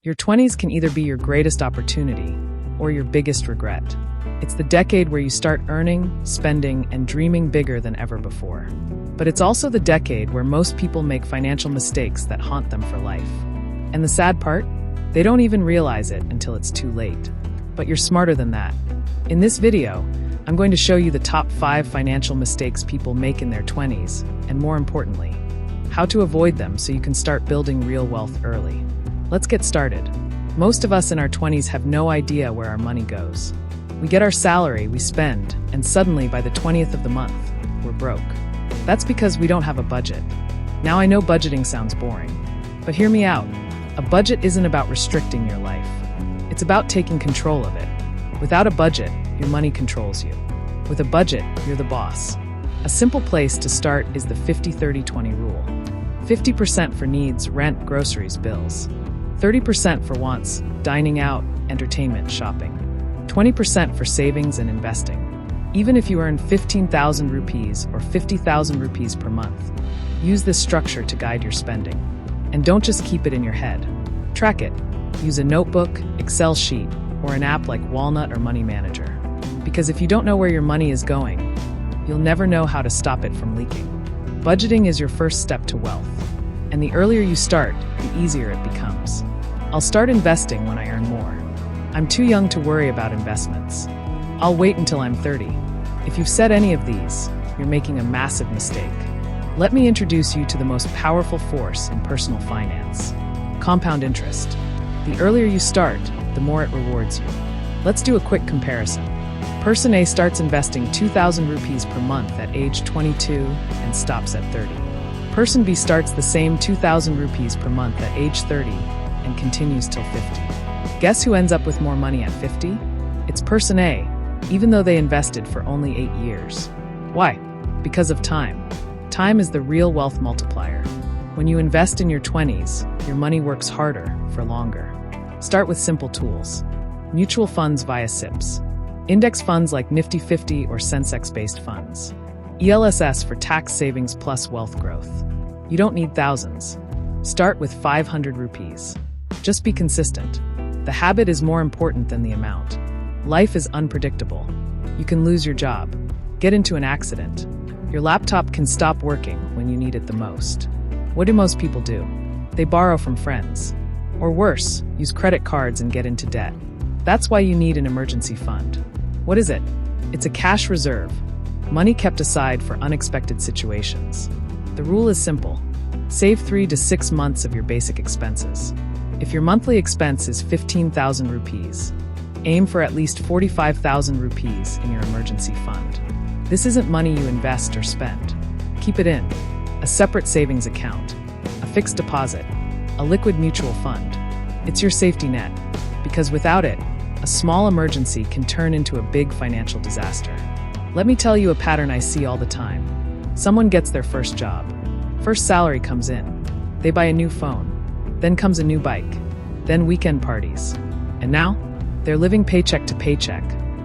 Your 20s can either be your greatest opportunity or your biggest regret. It's the decade where you start earning, spending, and dreaming bigger than ever before. But it's also the decade where most people make financial mistakes that haunt them for life. And the sad part? They don't even realize it until it's too late. But you're smarter than that. In this video, I'm going to show you the top 5 financial mistakes people make in their 20s, and more importantly, how to avoid them so you can start building real wealth early. Let's get started. Most of us in our 20s have no idea where our money goes. We get our salary, we spend, and suddenly by the 20th of the month, we're broke. That's because we don't have a budget. Now I know budgeting sounds boring, but hear me out. A budget isn't about restricting your life. It's about taking control of it. Without a budget, your money controls you. With a budget, you're the boss. A simple place to start is the 50-30-20 rule. 50% for needs, rent, groceries, bills. 30% for wants, dining out, entertainment, shopping. 20% for savings and investing. Even if you earn 15,000 rupees or 50,000 rupees per month, use this structure to guide your spending. And don't just keep it in your head. Track it. Use a notebook, Excel sheet, or an app like Walnut or Money Manager. Because if you don't know where your money is going, you'll never know how to stop it from leaking. Budgeting is your first step to wealth. And the earlier you start, the easier it becomes. I'll start investing when I earn more. I'm too young to worry about investments. I'll wait until I'm 30. If you've said any of these, you're making a massive mistake. Let me introduce you to the most powerful force in personal finance: compound interest. The earlier you start, the more it rewards you. Let's do a quick comparison. Person A starts investing 2,000 rupees per month at age 22 and stops at 30. Person B starts the same 2,000 rupees per month at age 30 and continues till 50. Guess who ends up with more money at 50? It's person A, even though they invested for only 8 years. Why? Because of time. Time is the real wealth multiplier. When you invest in your 20s, your money works harder for longer. Start with simple tools. Mutual funds via SIPs. Index funds like Nifty 50 or Sensex-based funds. ELSS for tax savings plus wealth growth. You don't need thousands. Start with 500 rupees. Just be consistent. The habit is more important than the amount. Life is unpredictable. You can lose your job, get into an accident. Your laptop can stop working when you need it the most. What do most people do? They borrow from friends. Or worse, use credit cards and get into debt. That's why you need an emergency fund. What is it? It's a cash reserve, money kept aside for unexpected situations. The rule is simple. Save 3 to 6 months of your basic expenses. If your monthly expense is 15,000 rupees, aim for at least 45,000 rupees in your emergency fund. This isn't money you invest or spend. Keep it in. A separate savings account, a fixed deposit, a liquid mutual fund. It's your safety net, because without it, a small emergency can turn into a big financial disaster. Let me tell you a pattern I see all the time. Someone gets their first job. First salary comes in. They buy a new phone. Then comes a new bike. Then weekend parties. And now, they're living paycheck to paycheck,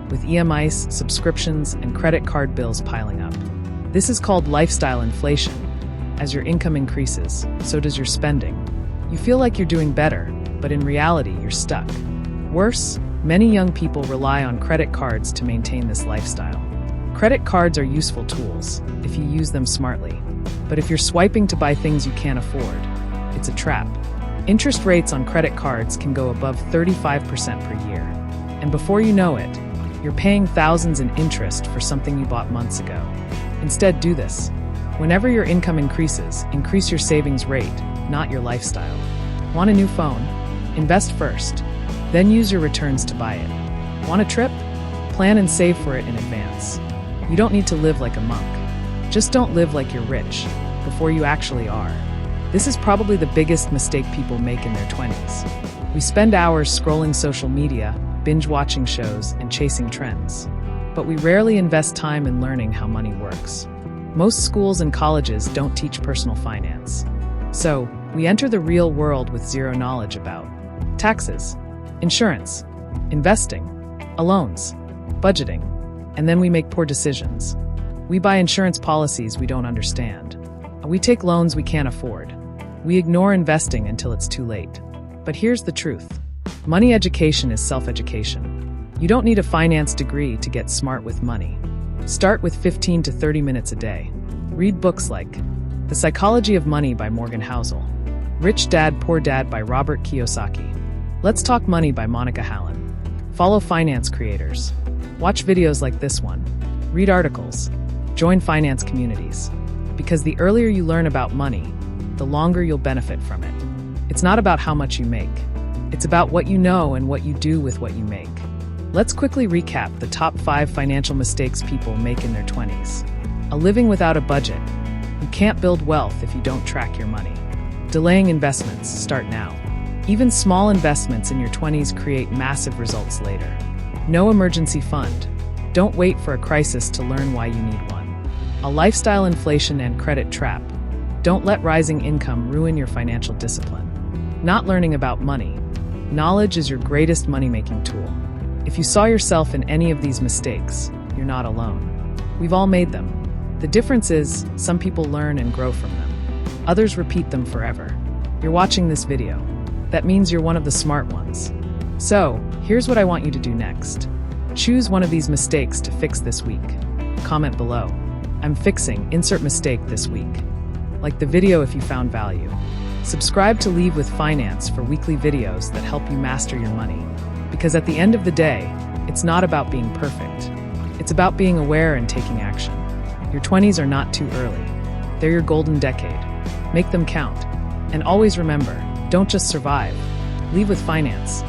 with EMIs, subscriptions, and credit card bills piling up. This is called lifestyle inflation. As your income increases, so does your spending. You feel like you're doing better, but in reality, you're stuck. Worse, many young people rely on credit cards to maintain this lifestyle. Credit cards are useful tools if you use them smartly. But if you're swiping to buy things you can't afford, it's a trap. Interest rates on credit cards can go above 35% per year. And before you know it, you're paying thousands in interest for something you bought months ago. Instead, do this. Whenever your income increases, increase your savings rate, not your lifestyle. Want a new phone? Invest first. Then use your returns to buy it. Want a trip? Plan and save for it in advance. You don't need to live like a monk. Just don't live like you're rich before you actually are. This is probably the biggest mistake people make in their 20s. We spend hours scrolling social media, binge-watching shows, and chasing trends. But we rarely invest time in learning how money works. Most schools and colleges don't teach personal finance. So, we enter the real world with zero knowledge about taxes, insurance, investing, loans, budgeting, and then we make poor decisions. We buy insurance policies we don't understand. We take loans we can't afford. We ignore investing until it's too late. But here's the truth. Money education is self-education. You don't need a finance degree to get smart with money. Start with 15 to 30 minutes a day. Read books like The Psychology of Money by Morgan Housel, Rich Dad, Poor Dad by Robert Kiyosaki, Let's Talk Money by Monica Hallen. Follow finance creators. Watch videos like this one. Read articles. Join finance communities. Because the earlier you learn about money, the longer you'll benefit from it. It's not about how much you make. It's about what you know and what you do with what you make. Let's quickly recap the top 5 financial mistakes people make in their 20s. A living without a budget. You can't build wealth if you don't track your money. Delaying investments. Start now. Even small investments in your 20s create massive results later. No emergency fund. Don't wait for a crisis to learn why you need one. A lifestyle inflation and credit trap. Don't let rising income ruin your financial discipline. Not learning about money. Knowledge is your greatest money-making tool. If you saw yourself in any of these mistakes, you're not alone. We've all made them. The difference is, some people learn and grow from them. Others repeat them forever. You're watching this video. That means you're one of the smart ones. So, here's what I want you to do next. Choose one of these mistakes to fix this week. Comment below. I'm fixing insert mistake this week. Like the video if you found value. Subscribe to Leave with Finance for weekly videos that help you master your money. Because at the end of the day, it's not about being perfect. It's about being aware and taking action. Your 20s are not too early. They're your golden decade. Make them count. And always remember, don't just survive. Leave with finance.